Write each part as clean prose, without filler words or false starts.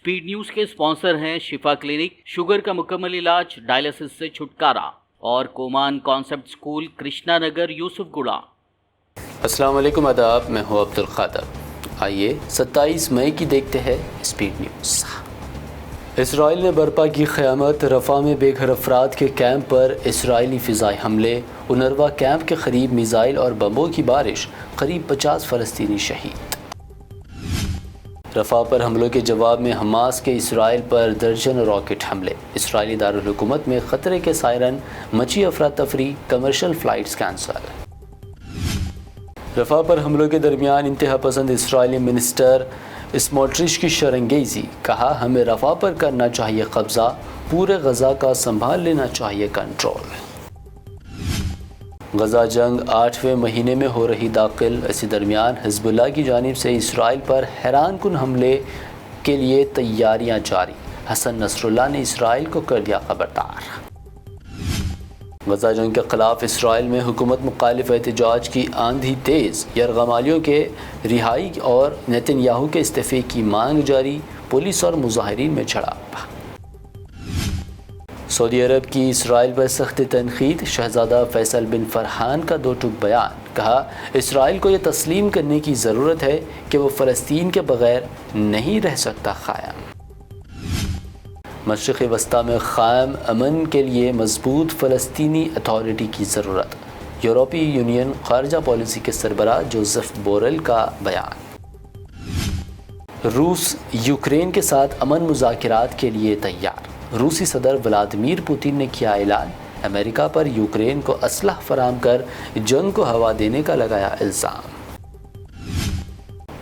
Speed news के sponsor हैं शिफा clinic, sugar का मुकम्मल इलाज, डायलिसिस से छुटकारा, और कोमान कॉन्सेप्ट स्कूल, कृष्णा नगर, यूसुफगुड़ा। अस्सलाम वालेकुम, आदाब। मैं हूँ अब्दुल खादर। आइए 27 मई की देखते हैं स्पीड न्यूज़। इसराइल ने बर्पा की क़यामत, रफ़ा में बेघर अफराद के कैंप पर इसराइली फ़िज़ाई हमले, उनरवा कैंप के करीब मिज़ाइल और बमों की बारिश, करीब 50 फ़लस्तीनी शहीद। रफ़ा पर हमलों के जवाब में हमास के इसराइल पर दर्जन रॉकेट हमले, इसराइली दारुल हुकूमत में ख़तरे के सायरन, मची अफरा तफरी, कमर्शल फ़्लाइट्स कैंसल। रफ़ा पर हमलों के दरमियान इंतहा पसंद इसराइली मिनिस्टर स्मोट्रिच की शरंगेज़ी, कहा हमें रफ़ा पर करना चाहिए कब्ज़ा, पूरे गज़ा का संभाल लेना चाहिए कंट्रोल। गज़ा जंग 8वें महीने में हो रही दाखिल, इसी दरमियान हिज़्बुल्लाह की जानिब से इसराइल पर हैरानकुन हमले के लिए तैयारियां जारी, हसन नसरुल्लाह ने इसराइल को कर दिया खबरदार। गज़ा जंग के ख़िलाफ़ इसराइल में हुकूमत मुखालिफ एहतजाज की आंधी तेज़, यरगमालियों के रिहाई और नेतन्याहू के इस्तीफ़े की मांग जारी, पुलिस और मुज़ाहिरीन में झड़प। सऊदी अरब की इसराइल पर सख्त तनकीद, शहज़ादा फैसल बिन फरहान का दो टूक बयान, कहा इसराइल को यह तस्लीम करने की ज़रूरत है कि वो फ़लस्तीन के बग़ैर नहीं रह सकता क़ायम। मशरिक़ वस्ता में क़ायम अमन के लिए मज़बूत फ़लस्तीनी अथॉरिटी की ज़रूरत, यूरोपीय यूनियन ख़ारजा पॉलिसी के सरबराह जोसेफ बोरेल का बयान। रूस यूक्रेन के साथ अमन मुज़ाकरात के लिए तैयार, रूसी सदर व्लादिमीर पुतिन ने किया ऐलान, अमेरिका पर यूक्रेन को असलह फराहम कर जंग को हवा देने का लगाया इल्ज़ाम।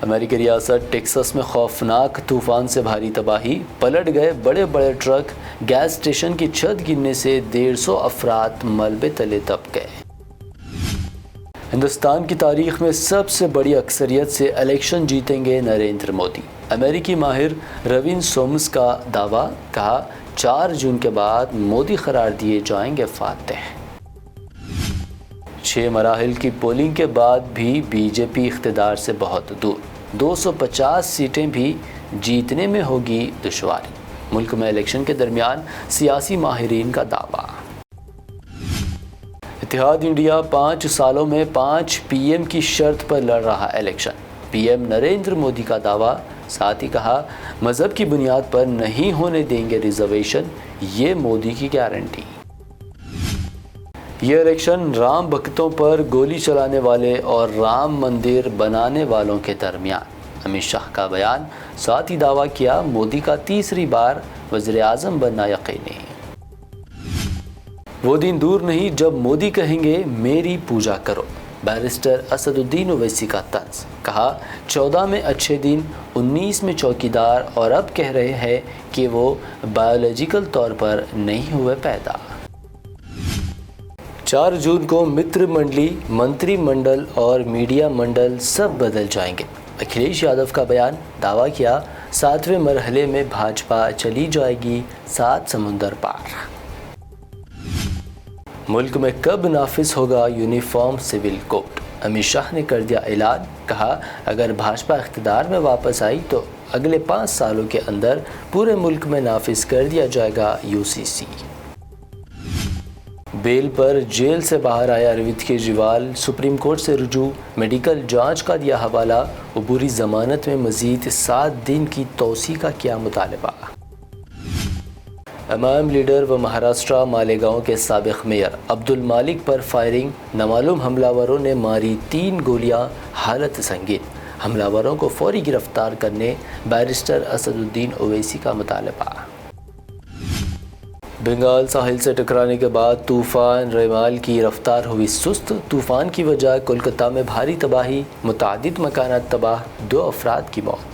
अमेरिकी रियासत टेक्सास में खौफनाक तूफ़ान से भारी तबाही, पलट गए बड़े बड़े ट्रक, गैस स्टेशन की छत गिरने से 150 अफराद मलबे तले दब गए। हिंदुस्तान की तारीख में सबसे बड़ी अक्सरियत से इलेक्शन जीतेंगे नरेंद्र मोदी, अमेरिकी माहिर रविन सोमस का दावा, कहा 4 जून के बाद मोदी करार दिए जाएंगे फातेह। 6 मराहिल की पोलिंग के बाद भी बीजेपी इख्तिदार से बहुत दूर, 250 सीटें भी जीतने में होगी दुश्वारी, मुल्क में इलेक्शन के दरमियान सियासी माहिरीन का दावा। इत्तेहाद इंडिया 5 सालों में 5 पीएम की शर्त पर लड़ रहा इलेक्शन, पीएम नरेंद्र मोदी का दावा, साथ ही कहा मज़हब की बुनियाद पर नहीं होने देंगे रिजर्वेशन, ये मोदी की गारंटी। ये इलेक्शन राम भक्तों पर गोली चलाने वाले और राम मंदिर बनाने वालों के दरमियान, अमित शाह का बयान, साथ ही दावा किया मोदी का तीसरी बार वज़ीर आज़म बनना यकीनी। वो दिन दूर नहीं जब मोदी कहेंगे मेरी पूजा करो, बैरिस्टर असदुद्दीन ओवैसी का तंज, कहा 14 में अच्छे दिन, 19 में चौकीदार, और अब कह रहे हैं कि वो बायोलॉजिकल तौर पर नहीं हुए पैदा। 4 जून को मित्र मंडली, मंत्रिमंडल और मीडिया मंडल सब बदल जाएंगे, अखिलेश यादव का बयान, दावा किया 7वें मरहले में भाजपा चली जाएगी 7 समुंदर पार। मुल्क में कब नाफिज होगा uniform civil code, Amit Shah ने कर दिया ऐलान, कहा अगर भाजपा इख्तिदार में वापस आई तो अगले 5 सालों के अंदर पूरे मुल्क में नाफिज कर दिया जाएगा यूसीसी। बेल पर जेल से बाहर आया अरविंद केजरीवाल, सुप्रीम कोर्ट से रुजू, मेडिकल जांच का दिया हवाला, अबूरी ज़मानत में मज़ीद 7 दिन की तौसी का किया मुतालबा। एमआईएम लीडर व महाराष्ट्र मालेगांव के साबिक़ मेयर अब्दुल मालिक पर फायरिंग, नामालूम हमलावरों ने मारी 3 गोलियां, हालत संगीन, हमलावरों को फौरी गिरफ्तार करने बैरिस्टर असदुद्दीन ओवैसी का मुतालबा। बंगाल साहिल से टकराने के बाद तूफ़ान रेमाल की रफ्तार हुई सुस्त, तूफ़ान की वजह कोलकाता में भारी तबाही, मुतादिद मकानात तबाह, 2 अफराद की मौत।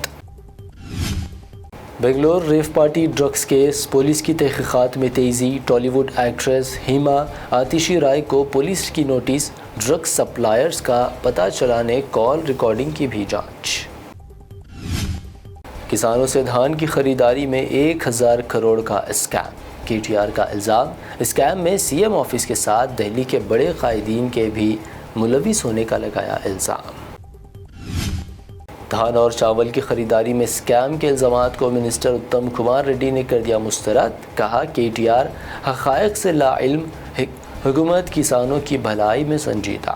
Bangalore rave party drugs case, police की तहकीकात में तेज़ी, टॉलीवुड एक्ट्रेस हिमा आतिशी राय को पुलिस की नोटिस, ड्रग्स सप्लायर्स का पता चलाने कॉल रिकॉर्डिंग की भी जांच। किसानों से धान की खरीदारी में 1000 करोड़ का स्कैम, केटीआर का इल्ज़ाम, स्कैम में सीएम ऑफिस के साथ दिल्ली के बड़े कायदीन के भी मुलविस होने का लगाया इल्ज़ाम। دھان اور چاول کی خریداری میں اسکیم کے الزامات کو منسٹر اتم کمار ریڈی نے کر دیا مسترد، کہا کہ ٹی آر حقائق سے لا علم، حکومت کسانوں کی بھلائی میں سنجیدہ۔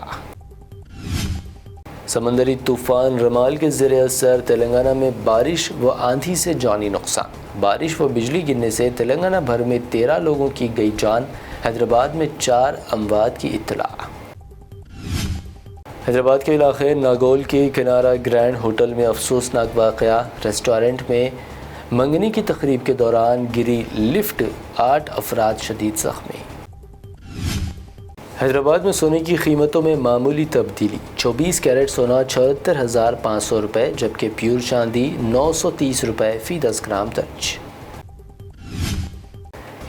سمندری طوفان رمال کے زیر اثر تلنگانہ میں بارش و آندھی سے جانی نقصان، بارش و بجلی گرنے سے تلنگانہ بھر میں 13 لوگوں کی گئی جان، حیدرآباد میں 4 اموات کی اطلاع۔ حیدرآباد کے علاقے ناگول کے کنارہ گرینڈ ہوٹل میں افسوسناک واقعہ، ریسٹورنٹ میں منگنی کی تقریب کے دوران گری لفٹ، 8 افراد شدید زخمی۔ حیدرآباد میں سونے کی قیمتوں میں معمولی تبدیلی، 24 کیرٹ سونا 74,500 روپے جبکہ پیور چاندی 930 روپے فی 10 گرام درج۔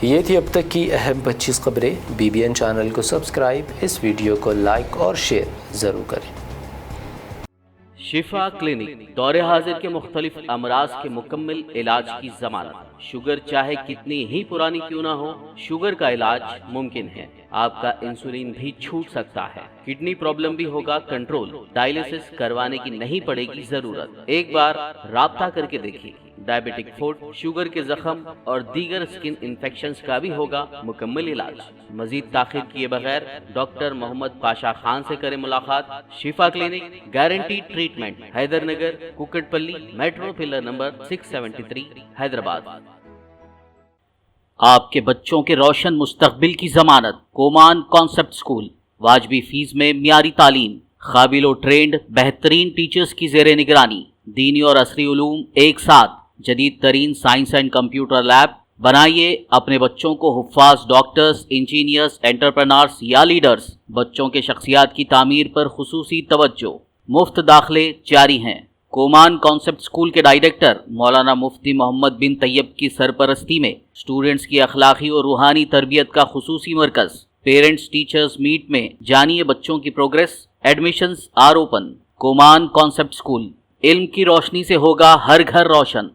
یہ تھی اب تک کی اہم 25 خبریں۔ BBN چینل کو سبسکرائب، اس ویڈیو کو لائک اور شیئر ضرور کریں۔ شفا کلینک دور حاضر کے مختلف امراض کے مکمل علاج کی ضمانت۔ شوگر چاہے کتنی ہی پرانی کیوں نہ ہو، شوگر کا علاج ممکن ہے۔ آپ کا انسولین بھی چھوٹ سکتا ہے، کڈنی پرابلم بھی ہوگا کنٹرول، ڈائلیسس کروانے کی نہیں پڑے گی ضرورت۔ ایک بار رابطہ کر کے دیکھیے۔ ڈائبیٹک فوڈ، شوگر کے زخم اور دیگر اسکن انفیکشنز کا بھی ہوگا مکمل علاج۔ مزید تاخیر کیے بغیر ڈاکٹر محمد پاشا خان سے کریں ملاقات۔ Shifa clinic, guaranteed treatment, Hydernagar, Kukatpally, metro pillar number 673، Hyderabad. آپ کے بچوں کے روشن مستقبل کی ضمانت۔ کومان کانسیپٹ اسکول، واجبی فیس میں معیاری تعلیم، قابل و ٹرینڈ بہترین ٹیچرز کی زیر نگرانی، دینی اور عصری علوم ایک ساتھ، جدید ترین سائنس اینڈ کمپیوٹر لیب۔ بنائیے اپنے بچوں کو حفاظ ڈاکٹرز، انجینئرز، انٹرپرینورز یا لیڈرز۔ بچوں کے شخصیات کی تعمیر پر خصوصی توجہ۔ مفت داخلے جاری ہیں۔ کومان کانسیپٹ اسکول کے ڈائریکٹر مولانا مفتی محمد بن طیب کی سرپرستی میں اسٹوڈنٹس کی اخلاقی اور روحانی تربیت کا خصوصی مرکز۔ پیرنٹس ٹیچرز میٹ میں جانیے بچوں کی پروگریس۔ Admissions are open. کومان کانسیپٹ اسکول، علم کی روشنی سے ہوگا ہر گھر روشن۔